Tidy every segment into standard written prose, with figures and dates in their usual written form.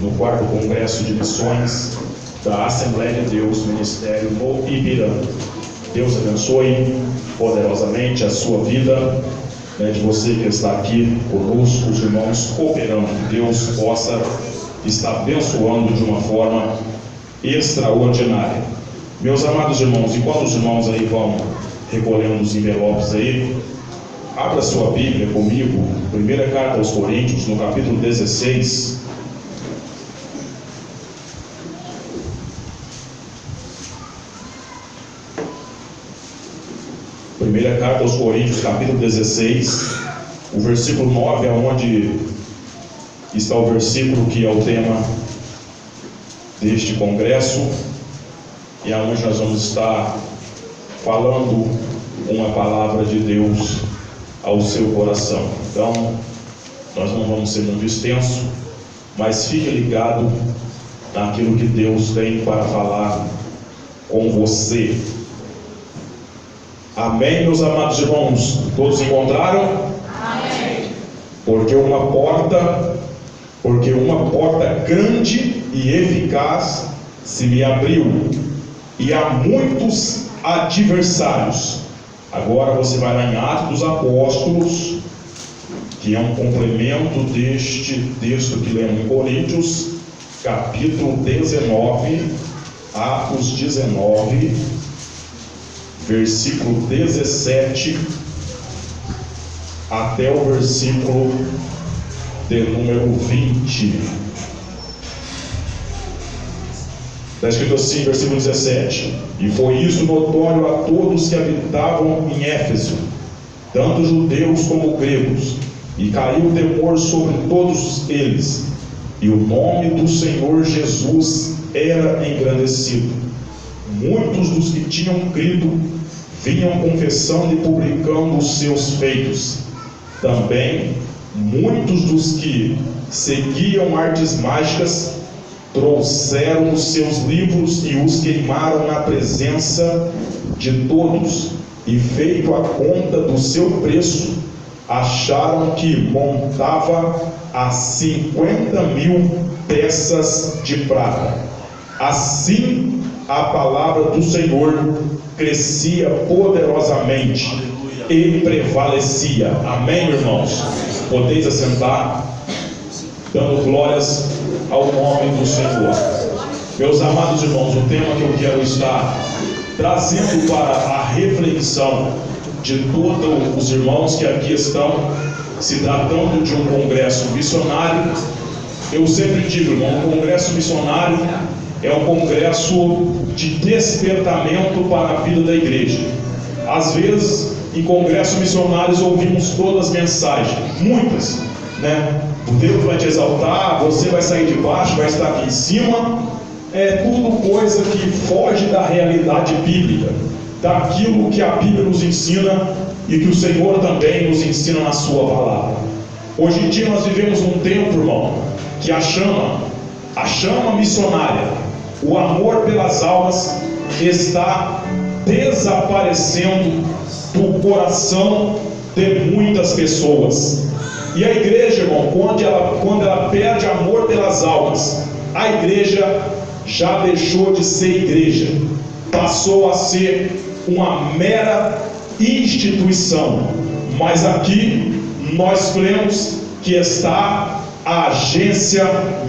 no 4º Congresso de Missões da Assembleia de Deus, Ministério no Ibirã. Deus abençoe poderosamente a sua vida, de você que está aqui conosco, os irmãos cooperando. Que Deus possa estar abençoando de uma forma extraordinária. Meus amados irmãos, enquanto os irmãos aí vão recolhendo os envelopes aí, abra sua Bíblia comigo, primeira carta aos Coríntios, no capítulo 16. Primeira carta aos Coríntios, capítulo 16, o versículo 9 é onde está o versículo que é o tema deste congresso, e aonde nós vamos estar falando uma palavra de Deus ao seu coração. Então, nós não vamos ser muito extenso, mas fique ligado naquilo que Deus tem para falar com você. Amém, meus amados irmãos? Todos encontraram? Amém. Porque uma porta grande e eficaz se me abriu, e há muitos adversários. Agora você vai lá em Atos dos Apóstolos, que é um complemento deste texto que lemos em Coríntios, capítulo 19, Atos 19, versículo 17 até o versículo de número 20. Está escrito assim, versículo 17: E foi isso notório a todos que habitavam em Éfeso, tanto judeus como gregos, e caiu o temor sobre todos eles, e o nome do Senhor Jesus era engrandecido. Muitos dos que tinham crido vinham confessando e publicando os seus feitos. Também muitos dos que seguiam artes mágicas trouxeram os seus livros e os queimaram na presença de todos, e feito a conta do seu preço, acharam que montava a 50.000 peças de prata. Assim a palavra do Senhor crescia poderosamente e prevalecia. Amém, irmãos? Podeis assentar, dando glórias ao nome do Senhor. Meus amados irmãos, o tema que eu quero estar trazendo para a reflexão de todos os irmãos que aqui estão, se tratando de um congresso missionário. Eu sempre digo, irmão, um congresso missionário é um congresso de despertamento para a vida da igreja. Às vezes, em congressos missionários, ouvimos todas as mensagens, muitas, Deus vai te exaltar, você vai sair de baixo, vai estar aqui em cima. É tudo coisa que foge da realidade bíblica, daquilo que a Bíblia nos ensina e que o Senhor também nos ensina na sua palavra. Hoje em dia nós vivemos um tempo, irmão, que a chama missionária, o amor pelas almas, está desaparecendo do coração de muitas pessoas. E a igreja, irmão, quando ela perde amor pelas almas, a igreja já deixou de ser igreja, passou a ser uma mera instituição. Mas aqui nós cremos que está a agência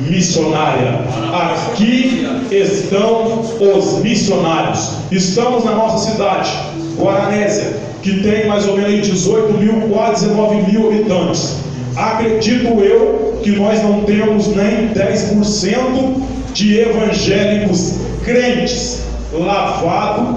missionária. Aqui estão os missionários. Estamos na nossa cidade, Guaranésia, que tem mais ou menos 18.000, quase 19.000 habitantes. Acredito eu que nós não temos nem 10% de evangélicos crentes, lavado,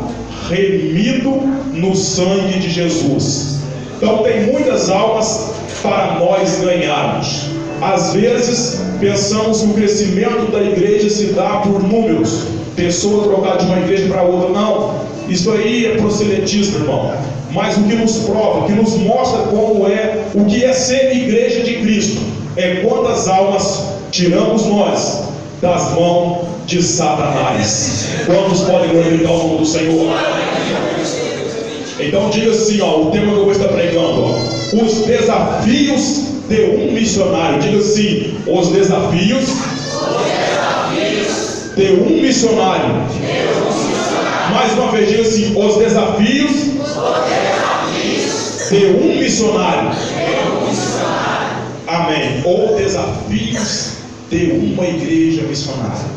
remido no sangue de Jesus. Então tem muitas almas para nós ganharmos. Às vezes pensamos que o crescimento da igreja se dá por números, pessoa trocar de uma igreja para outra. Não, isso aí é proselitismo, irmão. Mas o que nos prova, o que nos mostra o que é ser igreja de Cristo, é quantas almas tiramos nós das mãos de Satanás. Quantos podem glorificar o nome do Senhor? Então diga assim, o tema que eu vou estar pregando, os desafios de um missionário. Diga assim: os desafios de um missionário. Mais uma vez, diga assim: os desafios de um missionário. Amém. Ou desafios de uma igreja missionária.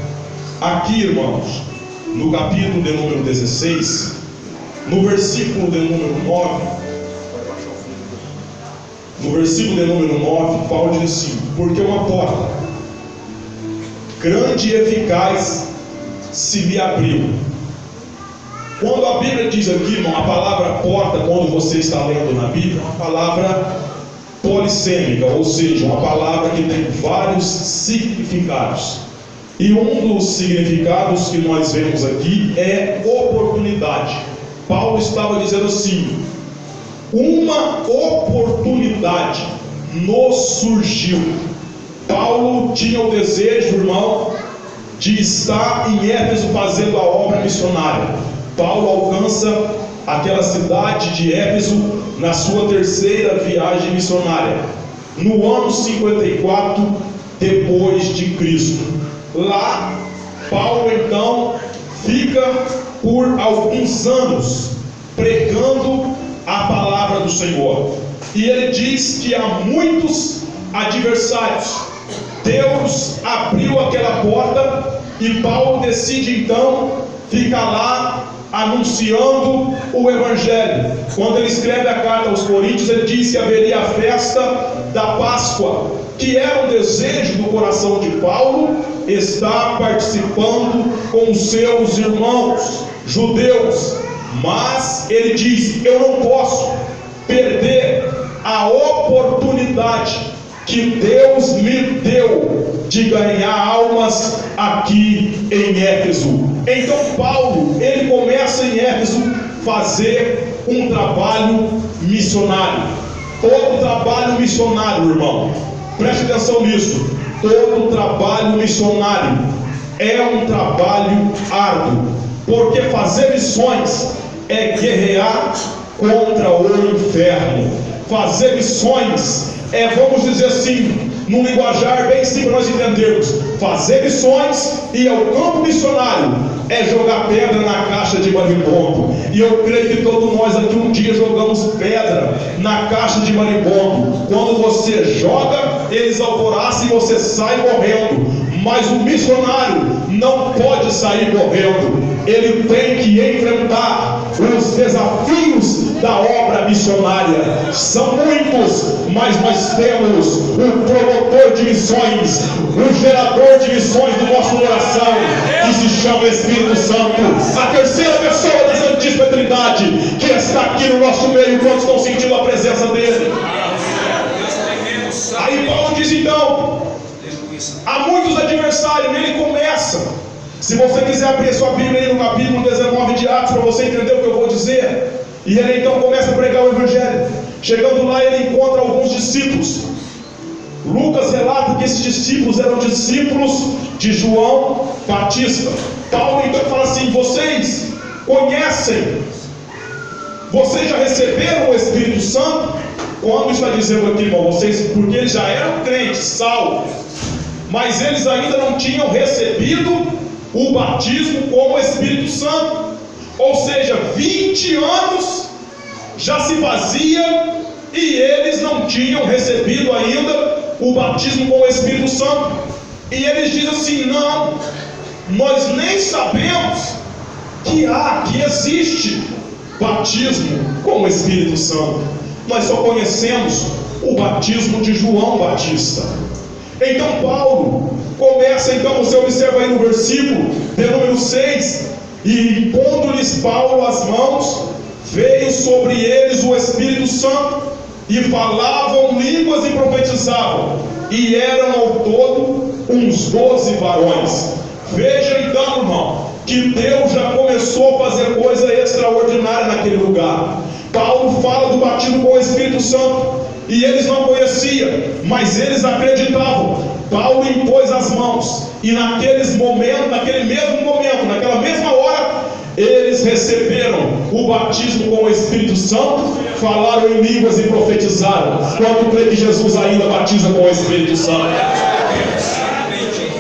Aqui, irmãos, no capítulo de número 16, no versículo de número 9, Paulo diz assim: porque uma porta grande e eficaz se lhe abriu. Quando a Bíblia diz aqui, irmão, a palavra porta, quando você está lendo na Bíblia, é uma palavra polissêmica, ou seja, uma palavra que tem vários significados. E um dos significados que nós vemos aqui é oportunidade. Paulo estava dizendo assim: uma oportunidade nos surgiu. Paulo tinha o desejo, irmão, de estar em Éfeso fazendo a obra missionária. Paulo alcança aquela cidade de Éfeso na sua terceira viagem missionária, no ano 54 depois de Cristo. Lá, Paulo então fica por alguns anos pregando a palavra do Senhor. E ele diz que há muitos adversários. Deus abriu aquela porta e Paulo decide então ficar lá anunciando o Evangelho. Quando ele escreve a carta aos Coríntios, ele diz que haveria a festa da Páscoa, que era um desejo do coração de Paulo estar participando com os seus irmãos judeus. Mas ele diz: eu não posso perder a oportunidade que Deus me deu de ganhar almas aqui em Éfeso. Então Paulo, ele começa em Éfeso fazer um trabalho missionário. Todo trabalho missionário, irmão, preste atenção nisso, todo trabalho missionário é um trabalho árduo, porque fazer missões é guerrear contra o inferno. Fazer missões é, vamos dizer assim, num linguajar bem simples nós entendermos, fazer missões e ao campo missionário é jogar pedra na caixa de marimbondo. E eu creio que todos nós aqui um dia jogamos pedra na caixa de marimbondo. Quando você joga, eles alvoraçam e você sai morrendo. Mas o missionário não pode sair morrendo. Ele tem que enfrentar os desafios da obra missionária. São muitos, mas nós temos o promotor de missões, o gerador de missões do nosso coração, que se chama Espírito Santo, a terceira pessoa da Santíssima Trindade, que está aqui no nosso meio. Quantos estão sentindo a presença dele? Aí Paulo diz então: há muitos adversários. Ele começa. Se você quiser abrir sua Bíblia aí no capítulo 19 de Atos, para você entender o que eu vou dizer. E ele então começa a pregar o Evangelho. Chegando lá, ele encontra alguns discípulos. Lucas relata que esses discípulos eram discípulos de João Batista. Paulo então fala assim: vocês conhecem, vocês já receberam o Espírito Santo? Quando está dizendo aqui, irmão, vocês, porque eles já eram crentes, salvos, mas eles ainda não tinham recebido o batismo com o Espírito Santo. Ou seja, 20 anos já se fazia e eles não tinham recebido ainda o batismo com o Espírito Santo. E eles dizem assim: não, nós nem sabemos que existe batismo com o Espírito Santo. Nós só conhecemos o batismo de João Batista. Então Paulo começa, então você observa aí no versículo de número 6: e impondo-lhes Paulo as mãos, veio sobre eles o Espírito Santo, e falavam línguas e profetizavam, e eram ao todo uns 12 varões. Veja então, irmão, que Deus já começou a fazer coisa extraordinária naquele lugar. Paulo fala do batismo com o Espírito Santo, e eles não conheciam, mas eles acreditavam. Paulo impôs as mãos, e naquele mesmo momento, naquela mesma hora, eles receberam o batismo com o Espírito Santo, falaram em línguas e profetizaram. Quanto crê que Jesus ainda batiza com o Espírito Santo?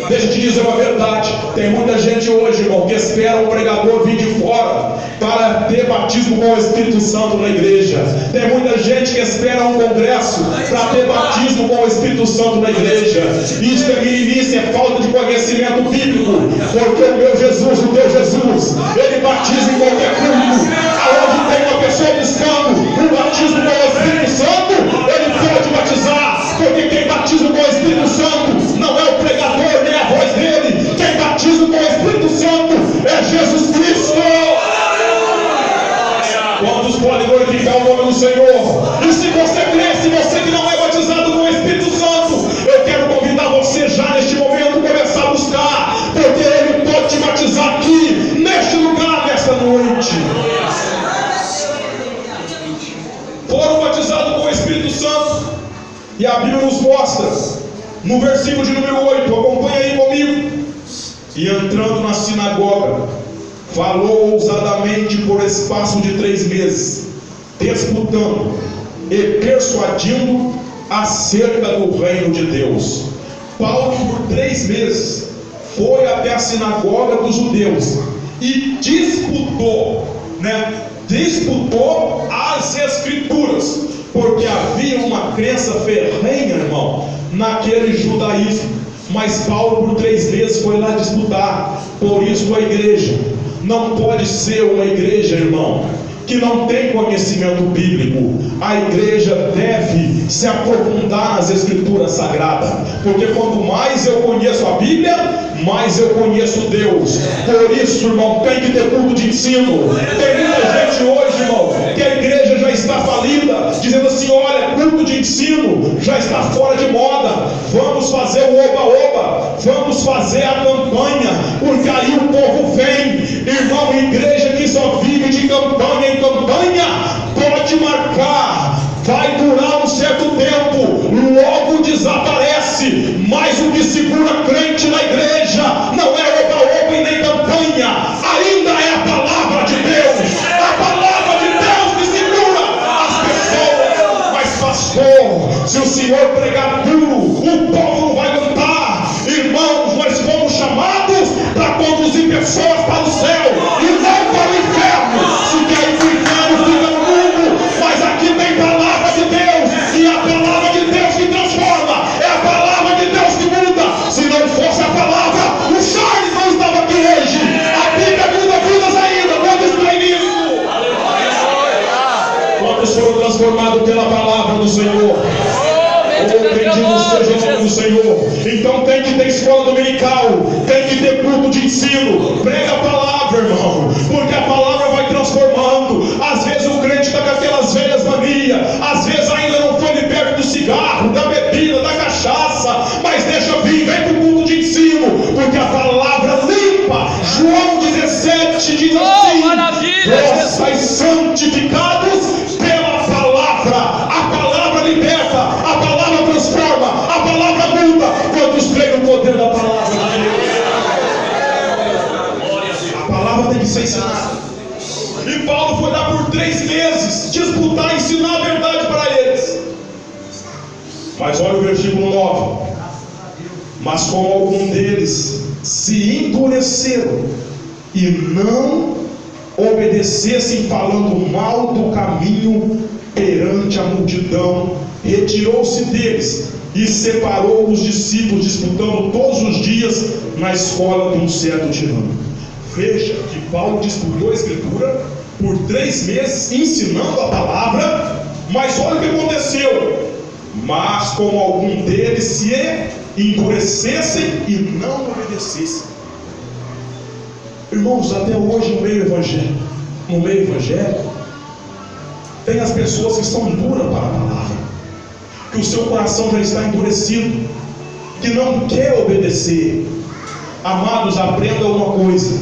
Deixa eu te diz é uma verdade. Tem muita gente hoje, irmão, que espera um pregador vir de fora para ter batismo com o Espírito Santo na igreja. Tem muita gente que espera um congresso para ter batismo com o Espírito Santo na igreja. Isso é meninice, é falta de conhecimento bíblico, porque o meu Jesus, o teu Jesus, ele batiza em qualquer culto. Aonde tem uma pessoa buscando o batismo com o Espírito Santo, ele pode batizar, porque quem batiza com o Espírito Santo não é o pregador nem a voz dele. Quem batiza com o Espírito Santo é Jesus Cristo. Quantos podem glorificar o nome do Senhor? E se você crê, se você que não é batizado com o Espírito Santo, eu quero convidar você já neste momento a começar a buscar, porque ele pode te batizar aqui, neste lugar, nesta noite. Foram batizados com o Espírito Santo, e a Bíblia nos mostra no versículo de número 8, acompanha aí comigo. E entrando na sinagoga, falou ousadamente por espaço de 3 meses, disputando e persuadindo acerca do reino de Deus. Paulo, por 3 meses, foi até a sinagoga dos judeus e disputou as Escrituras, porque havia uma crença ferrenha, irmão, naquele judaísmo. Mas Paulo, por 3 meses, foi lá disputar. Por isso a igreja não pode ser uma igreja, irmão, que não tem conhecimento bíblico. A igreja deve se aprofundar nas Escrituras Sagradas, porque quanto mais eu conheço a Bíblia, mais eu conheço Deus. Por isso, irmão, tem que ter culto de ensino. Tem muita gente hoje, irmão, que a igreja já está falida, dizendo assim: olha, culto de ensino já está fora de moda, vamos fazer o oba-oba, vamos fazer a campanha, porque aí o povo vem. Irmão, igreja que só vive de campanha em campanha, pode marcar, vai durar um certo tempo, logo desaparece. Mas o que segura crente na igreja não é oba-oba e nem campanha, ainda é a palavra de Deus. A palavra de Deus que segura as pessoas. Mas pastor, se o Senhor pregar duro, o povo não vai cantar. Irmãos, nós fomos chamados para conduzir pessoas para o céu e não para o inferno. Se quer ir para o inferno, fica no mundo, mas aqui tem palavra de Deus, e a palavra de Deus que transforma, é a palavra de Deus que muda. Se não fosse a palavra, o Charles não estava aqui hoje. A Bíblia muda vidas ainda. Quantos creem nisso? Quantos foram transformados pela palavra do Senhor? Bendito seja o nome do Senhor. Então tem que ter escola dominical, tem que ter culto de ensino. Prega a palavra, irmão, porque a palavra vai transformando. Às vezes o crente está com aquelas velhas manias, às vezes ainda não foi liberto do cigarro, da bebida, da cachaça, mas deixa vir, vem para o culto de ensino, porque a palavra limpa. João 17 diz assim: vós sois santificados pela palavra. A palavra liberta, a palavra transforma, a palavra muda. Quantos creem no poder da palavra de Deus? A palavra tem que ser ensinada. E Paulo foi lá por 3 meses disputar, ensinar a verdade para eles. Mas olha o versículo 9: mas como algum deles se endureceram e não obedecessem, falando mal do caminho perante a multidão, retirou-se deles e separou os discípulos, disputando todos os dias na escola de um certo tirano. Veja que Paulo disputou a Escritura por 3 meses, ensinando a palavra. Mas olha o que aconteceu: mas como algum deles se endurecessem e não obedecessem. Irmãos, até hoje no meio evangélico, tem as pessoas que são duras para a palavra, que o seu coração já está endurecido, que não quer obedecer. Amados, aprenda uma coisa: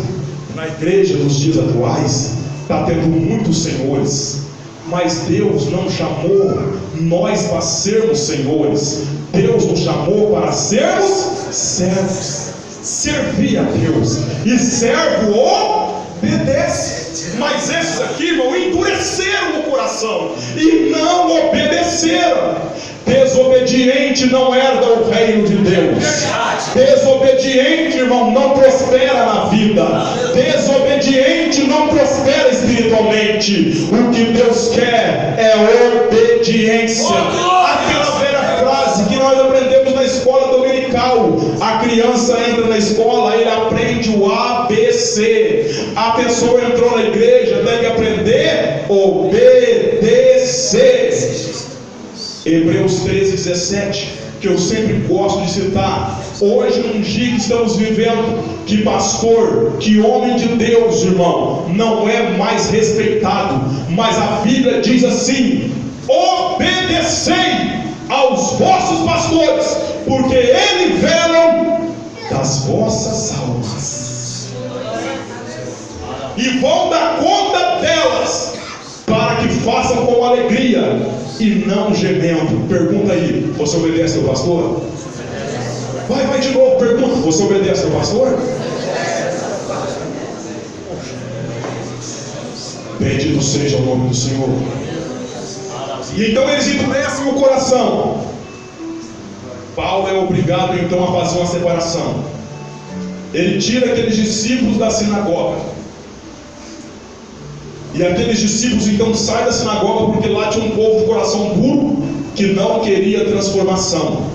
na igreja dos dias atuais está tendo muitos senhores, mas Deus não chamou nós para sermos senhores. Deus nos chamou para sermos servos. Servir a Deus, e servo obedece. Mas esses aqui, irmão, endureceram o coração e não obedeceram. Desobediente não herda o reino de Deus. Desobediente, irmão, não prospera na vida. Desobediente não prospera espiritualmente. O que Deus quer é obediência. Aquela velha frase que nós aprendemos na escola dominical: a criança entra na escola, ele aprende o ABC. A pessoa entrou na igreja, deve aprender obedecer. Hebreus 13:17, que eu sempre gosto de citar. Hoje, num dia que estamos vivendo, que pastor, que homem de Deus, irmão, não é mais respeitado, mas a Bíblia diz assim: obedecei aos vossos pastores, porque eles velam das vossas almas e vão dar conta delas, para que façam com alegria e não gemendo. Pergunta aí: você obedece ao pastor? Vai de novo, pergunta: você obedece ao pastor? Bendito seja o nome do Senhor. E então eles endurecem o coração. Paulo é obrigado então a fazer uma separação. Ele tira aqueles discípulos da sinagoga. E aqueles discípulos então saem da sinagoga, porque lá tinha um povo de coração duro que não queria transformação.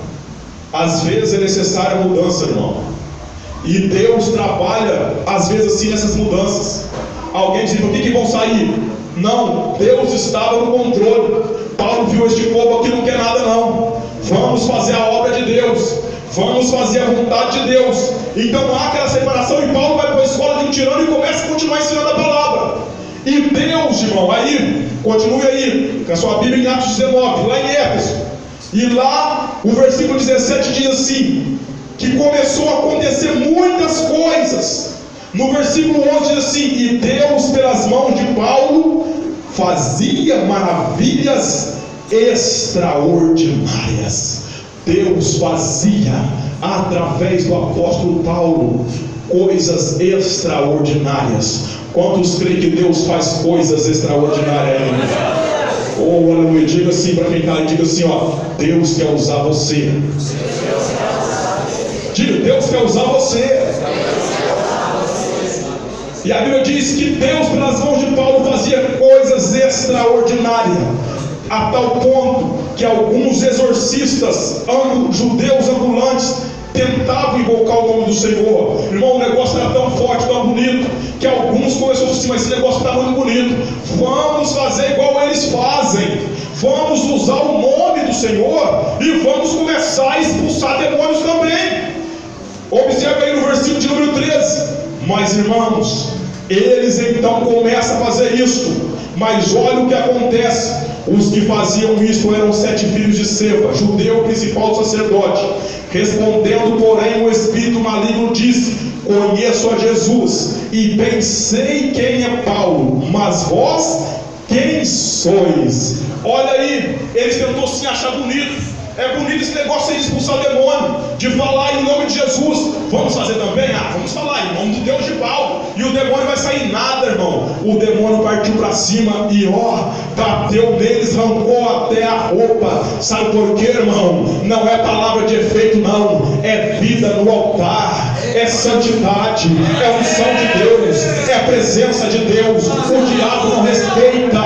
Às vezes é necessária mudança, irmão. E Deus trabalha às vezes assim nessas mudanças. Alguém diz: por que vão sair? Não, Deus estava no controle. Paulo viu: este povo aqui não quer nada não. Vamos fazer a obra de Deus, vamos fazer a vontade de Deus. Então há aquela separação, e Paulo vai para a escola de um tirano e começa a continuar ensinando a palavra. E Deus, irmão, aí, continue aí, com a sua Bíblia em Atos 19, lá em Éfeso. E lá, o versículo 17 diz assim, que começou a acontecer muitas coisas. No versículo 11 diz assim: e Deus, pelas mãos de Paulo, fazia maravilhas extraordinárias. Deus fazia, através do apóstolo Paulo, coisas extraordinárias. Quantos creem que Deus faz coisas extraordinárias? Oh, aleluia. Diga assim para quem está aí, diga assim, ó: Deus quer usar você. Diga: Deus quer usar você. E a Bíblia diz que Deus, pelas mãos de Paulo, fazia coisas extraordinárias, a tal ponto que alguns exorcistas, judeus ambulantes, tentavam invocar o nome do Senhor. Irmão, o negócio era tão forte, tão bonito, que alguns começaram a dizer: mas esse negócio está muito bonito, vamos fazer igual eles fazem, vamos usar o nome do Senhor e vamos começar a expulsar demônios também. Observe aí no versículo de número 13. Mas, irmãos, eles então começam a fazer isto, mas olha o que acontece. Os que faziam isto eram 7 filhos de Seva, judeu principal sacerdote. Respondendo, porém, o espírito maligno disse: conheço a Jesus e bem sei quem é Paulo, mas vós quem sois? Olha aí, eles tentou se achar bonito. É bonito esse negócio de expulsar o demônio, de falar em nome de Jesus. Vamos fazer também? Vamos falar em nome de Deus de Paulo. E o demônio vai sair nada, irmão. O demônio partiu para cima e bateu neles, arrancou até a roupa. Sabe por quê, irmão? Não é palavra de efeito, não. É vida no altar, é santidade, é unção de Deus, é a presença de Deus. O diabo não respeita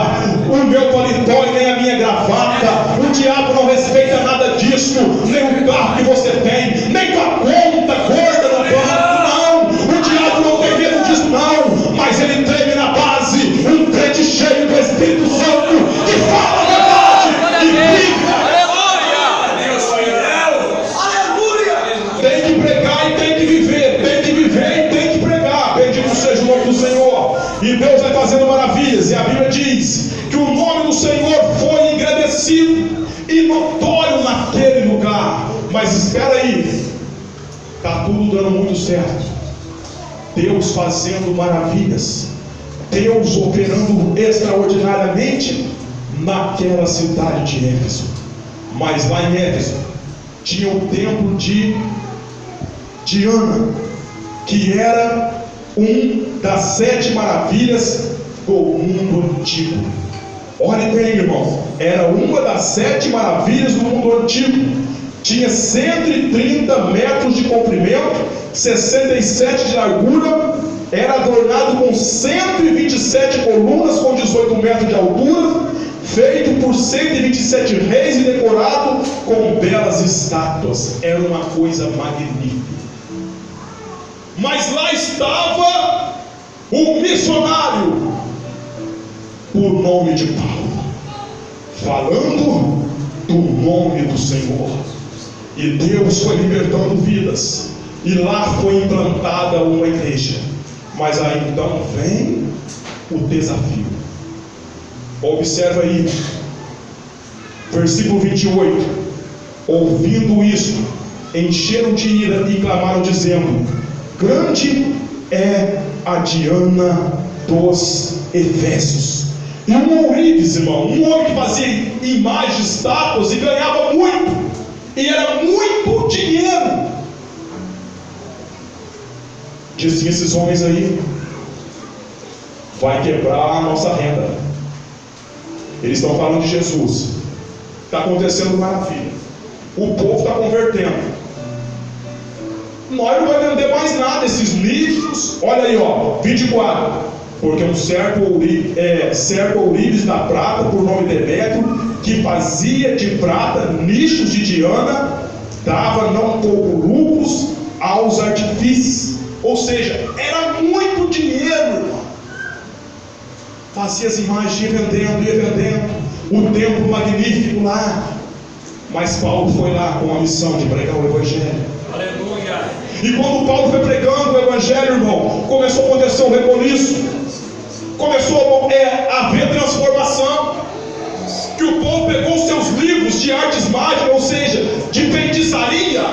o meu paletó e nem a minha gravata. O diabo não respeita nada disso, nem o carro que você tem, nem tua conta gorda no banco. Não, o diabo não tem medo disso, não. Mas ele treme na base. Um crente cheio do Espírito Santo, que fala a verdade e vive. Aleluia! Tem que pregar e tem que viver, tem que viver e tem que pregar. Bendito seja o nome do Senhor. E Deus vai fazendo maravilhas. E a Bíblia diz que o nome do Senhor foi engrandecido e notório naquele lugar. Mas espera aí, está tudo dando muito certo. Deus fazendo maravilhas, Deus operando extraordinariamente naquela cidade de Éfeso. Mas lá em Éfeso tinha o templo de Diana, que era das 7 maravilhas do mundo antigo. Olha bem, irmão, era uma das 7 maravilhas do mundo antigo. Tinha 130 metros de comprimento, 67 de largura, era adornado com 127 colunas com 18 metros de altura, feito por 127 reis e decorado com belas estátuas. Era uma coisa magnífica. Mas lá estava o missionário, por nome de Paulo, falando do nome do Senhor. E Deus foi libertando vidas, e lá foi implantada uma igreja. Mas aí então vem o desafio. Observa aí, versículo 28. Ouvindo isto, encheram de ira e clamaram, dizendo: grande é a Diana dos Efésios. E um ourives, irmão, um homem que fazia imagens, estátuas e ganhava muito, e era muito dinheiro. Dizia esses homens aí: vai quebrar a nossa renda. Eles estão falando de Jesus, está acontecendo maravilha, o povo está convertendo, nós não vamos vender mais nada, esses nichos. Olha aí, ó, 24. Porque um certo ourives da prata, por nome Demétrio, que fazia de prata nichos de Diana, dava não pouco lucros aos artífices. Ou seja, era muito dinheiro, irmão. Fazia as imagens, ia vendendo, o templo magnífico lá. Mas Paulo foi lá com a missão de pregar o Evangelho. Aleluia. E quando Paulo foi pregando o Evangelho, irmão, começou a acontecer um reboliço, começou a haver transformação. Que o povo pegou seus livros de artes mágicas, ou seja, de feitiçaria,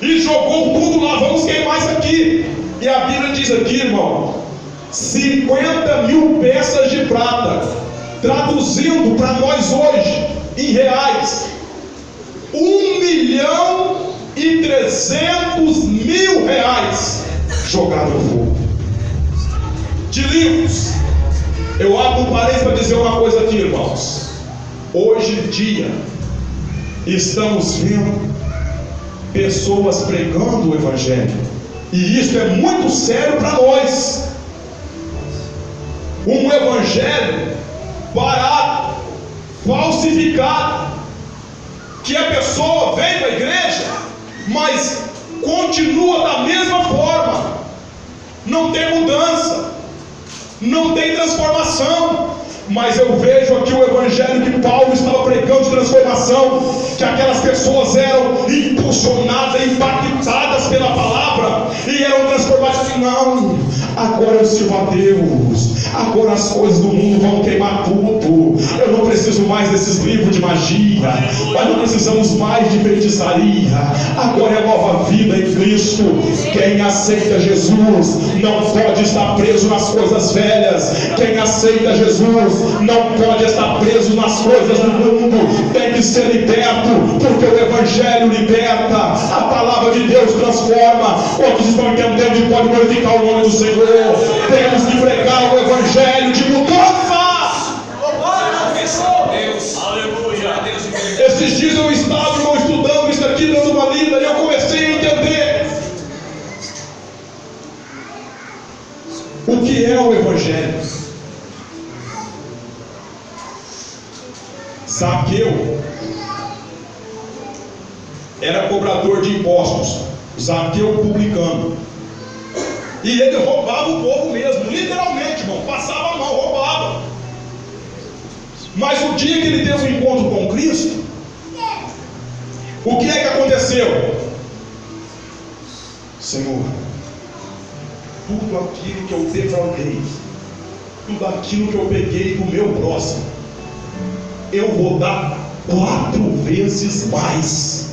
e jogou tudo lá. Vamos queimar isso aqui. E a Bíblia diz aqui, irmão, 50.000 peças de prata, traduzindo para nós hoje em reais, 1.300.000 reais jogado no fogo. De livros. Eu abro um parênteses para dizer uma coisa aqui, irmãos. Hoje em dia estamos vendo pessoas pregando o Evangelho, e isso é muito sério para nós. Um Evangelho barato, falsificado, que a pessoa vem para a igreja, mas continua da mesma forma, não tem mudança, não tem transformação. Mas eu vejo aqui o Evangelho que Paulo estava pregando de transformação, que aquelas pessoas eram impulsionadas, impactadas pela palavra, e eram transformadas. Não, agora eu sirvo a Deus, agora as coisas do mundo vão queimar tudo, eu não preciso mais desses livros de magia, nós não precisamos mais de feitiçaria, agora é nova vida em Cristo. Quem aceita Jesus não pode estar preso nas coisas velhas. Quem aceita Jesus não pode estar preso nas coisas do mundo, tem que ser liberto, porque o Evangelho liberta, a palavra de Deus transforma. Quantos estão entendendo e podem glorificar o nome do Senhor? Temos que pregar o Evangelho de mudança. Esses dias eu estava, irmão, estudando isso aqui, dando uma lida, e eu comecei a entender o que é o Evangelho. Zaqueu era cobrador de impostos, Zaqueu publicano, e ele roubava o povo mesmo, literalmente, irmão, passava a mão, roubava. Mas o dia que ele teve um encontro com Cristo, o que é que aconteceu? Senhor, tudo aquilo que eu defraudei, tudo aquilo que eu peguei do meu próximo, eu vou dar 4 vezes mais.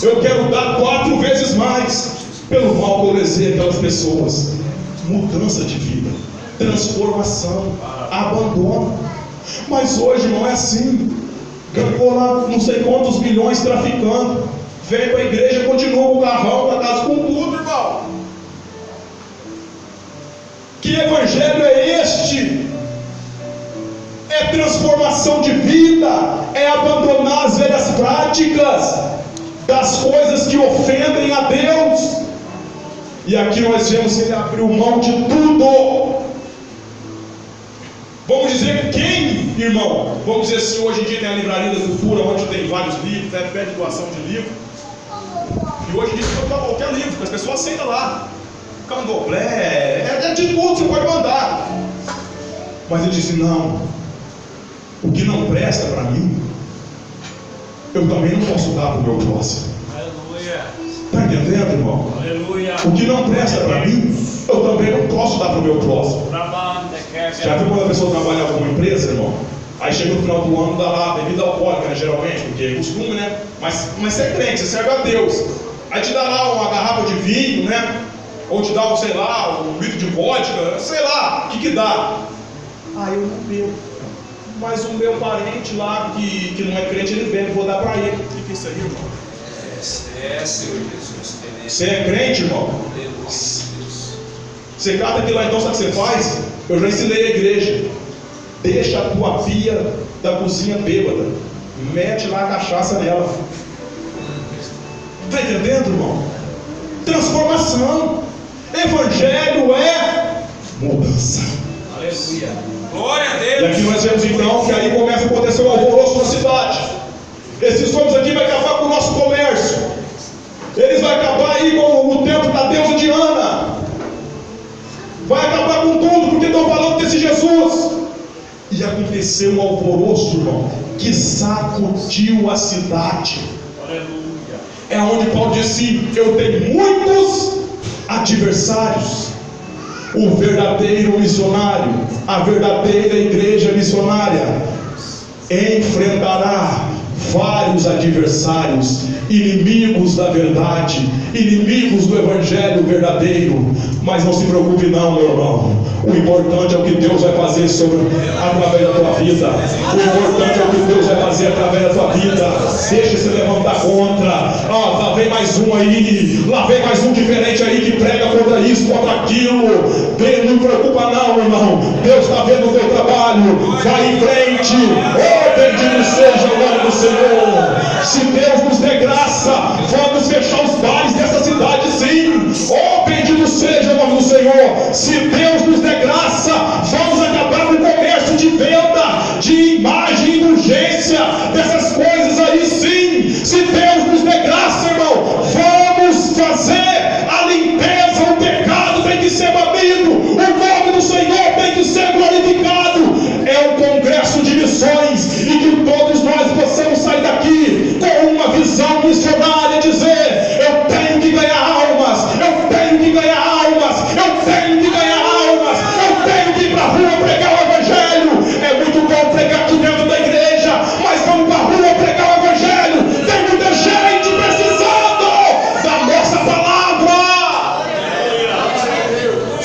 Eu quero dar 4 vezes mais pelo mal que eu levei aquelas pessoas. Mudança de vida, transformação, abandono. Mas hoje não é assim. Ganhou lá não sei quantos milhões traficando, vem para a igreja, continua com o carrão, para casa com tudo, irmão. Evangelho é este: é transformação de vida, é abandonar as velhas práticas, das coisas que ofendem a Deus. E aqui nós vemos que ele abriu mão de tudo. Vamos dizer quem, irmão? Vamos dizer assim, hoje em dia tem a Livraria da Cultura, onde tem vários livros, pede doação de livro. E hoje em dia você pode dar qualquer livro, porque as pessoas aceitam lá. Candomblé, é de tudo, você pode mandar. Mas ele disse: não, o que não presta para mim, eu também não posso dar para o meu próximo. Aleluia. Está entendendo, irmão? Aleluia. O que não presta para mim, eu também não posso dar para o meu próximo. Já viu quando a pessoa trabalha em alguma empresa, irmão? Aí chega no final do ano, dá lá bebida alcoólica, né, geralmente, porque é costume, né? Mas você é crente, você serve a Deus. Aí te dá lá uma garrafa de vinho, né? Ou te dá, sei lá, um litro de vodka, sei lá, o que dá? Ah, eu não bebo. Mas o meu parente lá, que não é crente, ele bebe, vou dar para ele. O que é isso aí, irmão? Senhor Jesus. Você é crente, irmão? Você cata aquilo lá, então sabe o que você faz? Eu já ensinei a igreja: deixa a tua pia da cozinha bêbada, mete lá a cachaça nela. Está entendendo, irmão? Transformação. Evangelho é mudança. Aleluia. Glória a Deus. E aqui nós vemos então que aí começa a acontecer um alvoroço na cidade. Esses homens aqui vão acabar com o nosso comércio. Eles vão acabar aí com o templo da deusa Diana. Vai acabar com tudo, porque estão falando desse Jesus. E aconteceu um alvoroço, irmão, que sacudiu a cidade. Aleluia. É onde Paulo disse: eu tenho muitos adversários. O verdadeiro missionário, a verdadeira igreja missionária, enfrentará vários adversários, inimigos da verdade, inimigos do evangelho verdadeiro. Mas não se preocupe não, meu irmão. O importante é o que Deus vai fazer através da tua vida. O importante é o que Deus vai fazer através da tua vida. Deixa se levantar contra. Lá vem mais um aí. Lá vem mais um diferente aí que prega contra isso, contra aquilo. Não preocupa não, irmão. Deus está vendo o teu trabalho. Vai em frente. Oh, bendito seja o nome do Senhor. Se Deus nos der graça, vamos fechar os bares dessa cidade, sim. Oh, bendito seja o nome do Senhor. Se Deus nos der graça, vamos acabar com o comércio de venda, de imagem e indulgência, dessas coisas aí, sim. Se Deus nos der graça, irmão, vamos fazer a limpeza. O pecado tem que ser banido, o nome do Senhor tem que ser glorificado. É um congresso de missões, e que todos nós possamos sair daqui com uma visão missionária, dizer: eu tenho que ganhar almas, eu tenho que ganhar almas, eu tenho que ganhar almas, eu tenho que ir para a rua pregar o evangelho. É muito bom pregar aqui dentro da igreja, mas vamos para a rua pregar o evangelho. Tem muita gente precisando da nossa palavra.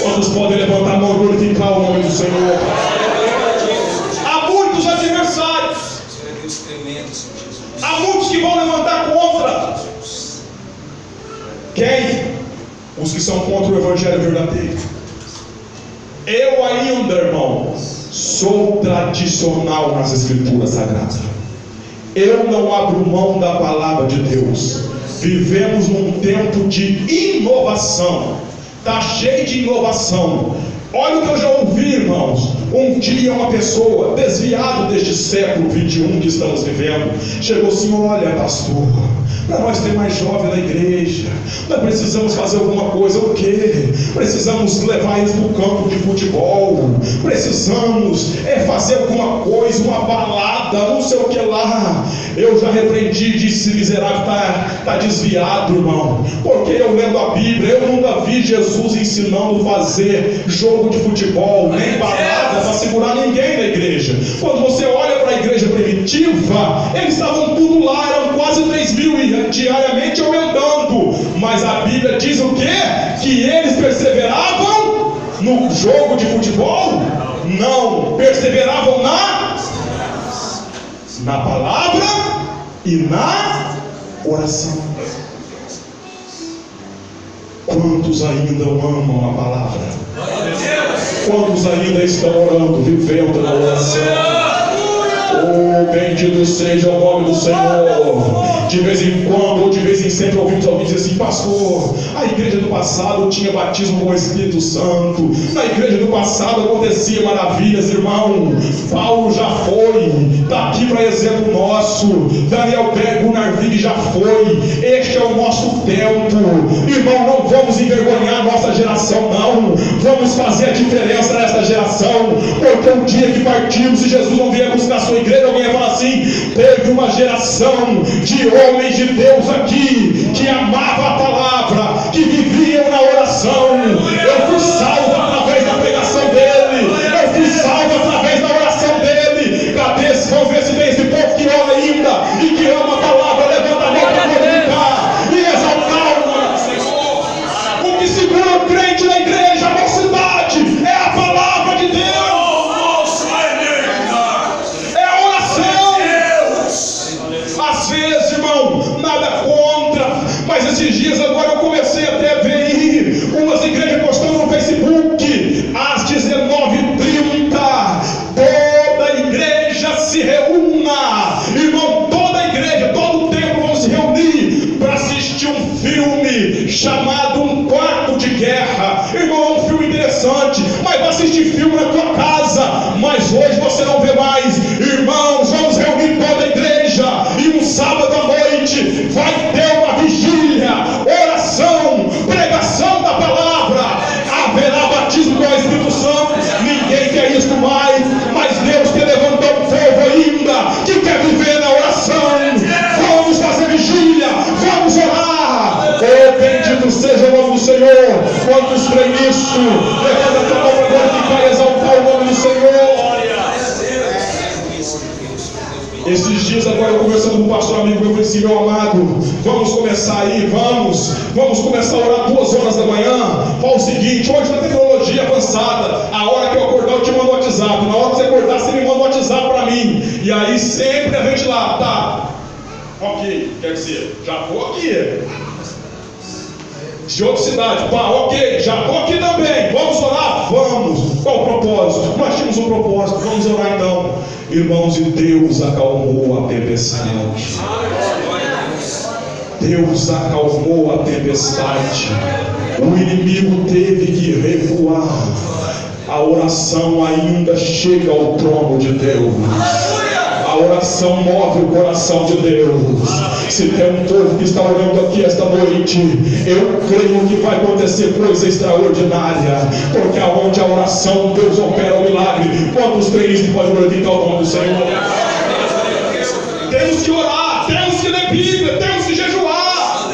Quantos podem levantar a mão e glorificar o nome do Senhor? Há muitos adversários, há muitos que vão levantar contra. Quem? Os que são contra o evangelho verdadeiro. Eu ainda, irmão, sou tradicional nas escrituras sagradas. Eu não abro mão da palavra de Deus. Vivemos num tempo de inovação. Está cheio de inovação. Olha o que eu já ouvi, irmãos. Um dia uma pessoa, desviado deste século 21 que estamos vivendo, chegou assim: olha, pastor, para nós ter mais jovem na igreja, nós precisamos fazer alguma coisa. O quê? Precisamos levar eles para o campo de futebol, precisamos fazer alguma coisa, uma balada, não sei o que lá. Eu já repreendi, disse: miserável, está desviado, irmão, porque eu lendo a Bíblia, eu nunca vi Jesus ensinando a fazer jogo de futebol, nem balada para segurar ninguém na igreja. Quando você olha para a igreja primitiva, eles estavam tudo lá, eram quase 3 mil diariamente aumentando. Mas a Bíblia diz o quê? Que eles perseveravam no jogo de futebol? Não, perseveravam na palavra e na oração. Quantos ainda amam a palavra? Quantos ainda estão orando, vivendo na oração? Oh, bendito seja o nome do Senhor. De vez em quando, ou de vez em sempre, ouvimos alguém dizer assim: pastor, a igreja do passado tinha batismo com o Espírito Santo, na igreja do passado acontecia maravilhas. Irmão, Paulo já foi, está aqui para exemplo nosso. Daniel Gunnar Vig já foi. Este é o nosso tempo. Irmão, não vamos envergonhar a nossa geração, não. Vamos fazer a diferença nessa geração, porque um dia que partimos, se Jesus não vier buscar a sua igreja, alguém vai falar assim: teve uma geração de homens de Deus aqui que amava a palavra, que viviam na oração. Eu fui salvo através da pregação dele, eu fui salvo através da oração dele. Cadê esse? Vamos ver se tem esse povo que ora ainda e que ama a palavra. Levanta a mão para glorificar e exaltar o Senhor. O que segura o crente na igreja, a mocidade, é a palavra de Deus. Às vezes, irmão, nada contra, mas esses dias agora eu comecei até a ver aí umas igrejas postando no Facebook às 19h30. Toda a igreja se reúna, irmão, toda a igreja, todo o tempo vão se reunir para assistir um filme chamado Um Quarto de Guerra. Irmão, é um filme interessante, mas vai assistir filme na tua casa, mas hoje você não vê mais. Irmãos, vamos reunir toda a igreja e um sábado à noite vai ter uma vigília, oração, pregação da palavra, haverá batismo com o Espírito Santo. Ninguém quer isso mais, mas Deus quer levantar um povo ainda que quer viver na oração. Vamos fazer vigília, vamos orar. Oh, bendito seja o nome do Senhor. Quantos creem nisso? Levanta a tua mão para glorificar e exaltar o nome do Senhor. Esses dias agora eu conversando com um pastor amigo meu, eu falei assim: meu amado, vamos começar aí, vamos começar a orar 2 horas da manhã. Fala o seguinte: hoje na tecnologia avançada, a hora que eu acordar eu te mando o WhatsApp, na hora que você acordar você me manda o WhatsApp para mim, e aí sempre a gente lá, tá, ok, quer dizer, já vou aqui, de outra cidade, pá, ok, já vou aqui também, vamos orar? Vamos. Qual o propósito? Nós tínhamos um propósito, vamos orar então. Irmãos, e Deus acalmou a tempestade. Deus acalmou a tempestade. O inimigo teve que recuar. A oração ainda chega ao trono de Deus. A oração move o coração de Deus. Se tem um povo que está orando aqui esta noite, eu creio que vai acontecer coisa extraordinária, porque aonde a oração, Deus opera o milagre. Quantos creem que pode glorificar o nome do Senhor? Temos que orar, temos que ler Bíblia, temos que jejuar.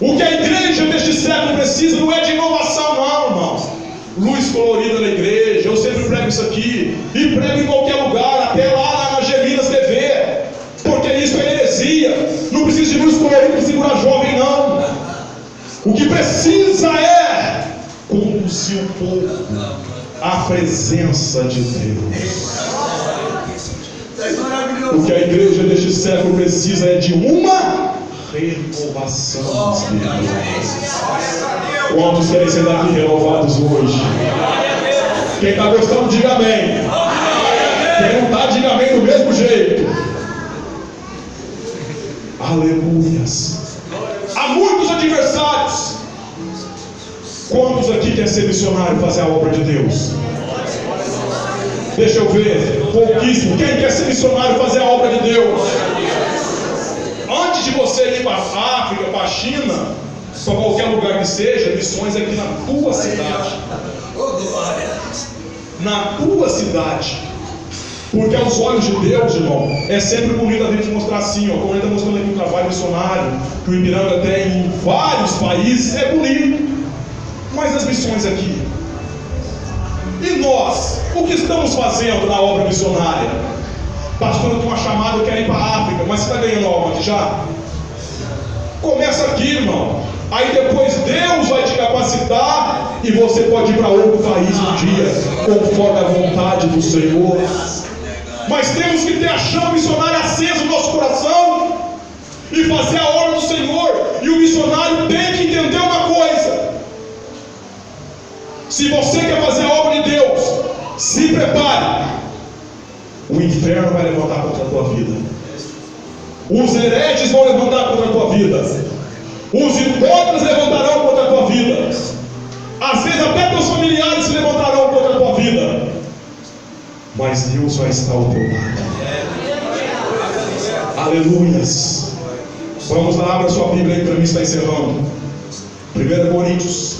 O que a igreja deste século precisa não é de inovação, não, irmão. Luz colorida na igreja, eu sempre prego isso aqui, e prego em qualquer lugar, até lá na Geminas TV, porque isso é heresia. Não precisa de luz colorida para segurar jovem, não. O que precisa é conduzir o povo à presença de Deus. O que a igreja deste século precisa é de uma renovação espiritual. Quantos querem ser daqui renovados hoje? Quem está gostando, diga amém. Quem não está, diga amém do mesmo jeito. Aleluias. Há muitos adversários. Quantos aqui querem ser missionário, fazer a obra de Deus? Deixa eu ver. Pouquíssimo. Quem quer ser missionário, fazer a obra de Deus? Antes de você ir para a África, para a China, para qualquer lugar que seja, missões aqui na tua cidade. Na tua cidade. Porque aos olhos de Deus, irmão, é sempre bonito a gente mostrar assim, ó, como ele está mostrando aqui um trabalho missionário, que o Ipiranga tem em vários países, é bonito. Mas as missões aqui, e nós, o que estamos fazendo na obra missionária? Pastor, eu tenho uma chamada, eu quero ir para a África, mas você está ganhando alma aqui já? Começa aqui, irmão. Aí depois Deus vai te capacitar e você pode ir para outro país um dia, conforme a vontade do Senhor. Mas temos que ter a chama missionária acesa no nosso coração e fazer a obra do Senhor. E o missionário tem que entender uma coisa: Se você quer fazer a obra de Deus, se prepare. O inferno vai levantar contra a tua vida. Os hereges vão levantar contra a tua vida. Os idólatras levantarão contra a tua vida. Às vezes até teus familiares se levantarão contra a tua vida. Mas Deus vai estar ao teu lado. Aleluias. Vamos lá, abra sua Bíblia aí para mim estar encerrando. 1 Coríntios,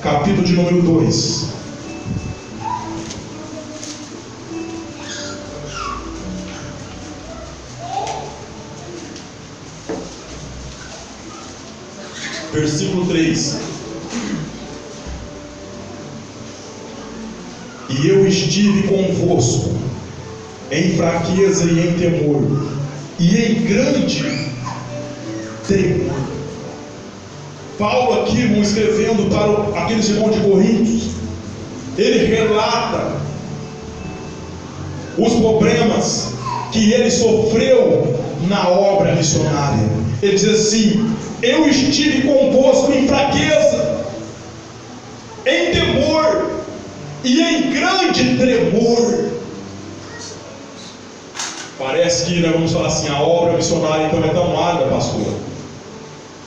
capítulo de número 2. Versículo 3. E eu estive convosco em fraqueza e em temor, e em grande tremor. Paulo aqui, escrevendo para aqueles irmãos de Coríntios, ele relata os problemas que ele sofreu na obra missionária. Ele diz assim: eu estive convosco em fraqueza, em temor e em grande tremor. Parece que nós vamos falar assim: a obra missionária então é tão árdua, pastor,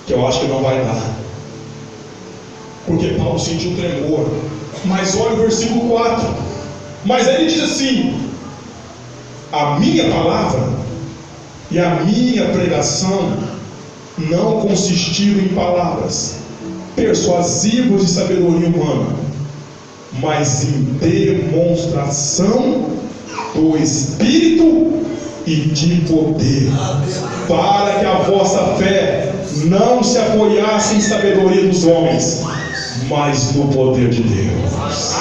que eu acho que não vai dar, porque Paulo sentiu tremor. Mas olha o versículo 4. Mas ele diz assim: a minha palavra e a minha pregação não consistiram em palavras persuasivas de sabedoria humana, mas em demonstração do Espírito e de poder, para que a vossa fé não se apoiasse em sabedoria dos homens, mas no poder de Deus.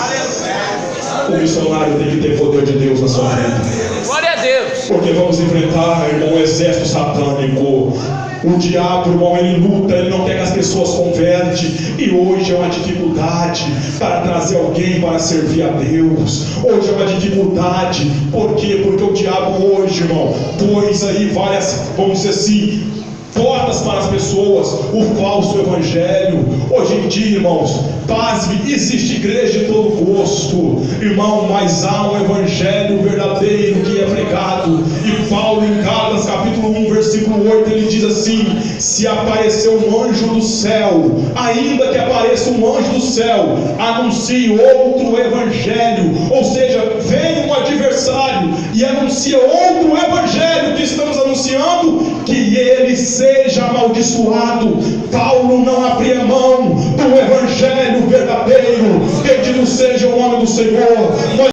O missionário tem que ter poder de Deus na sua vida. Glória a Deus. Porque vamos enfrentar, irmão, um exército satânico. O diabo, irmão, ele luta, ele não quer que as pessoas convertem. E hoje é uma dificuldade para trazer alguém para servir a Deus. Hoje é uma dificuldade. Por quê? Porque o diabo hoje, irmão, pôs aí várias, vamos dizer assim, portas para as pessoas, o falso evangelho. Hoje em dia, irmãos, pasme, existe igreja de todo gosto, irmão, mas há um evangelho verdadeiro que é pregado. E Paulo, em Gálatas capítulo 1, versículo 8, ele diz assim: se aparecer um anjo do céu, ainda que apareça um anjo do céu, anuncie outro evangelho. Ou seja, vem um adversário e anuncia outro evangelho que estamos anunciando, que ele seja amaldiçoado. Paulo não abria mão do evangelho verdadeiro. Bendito seja o nome do Senhor.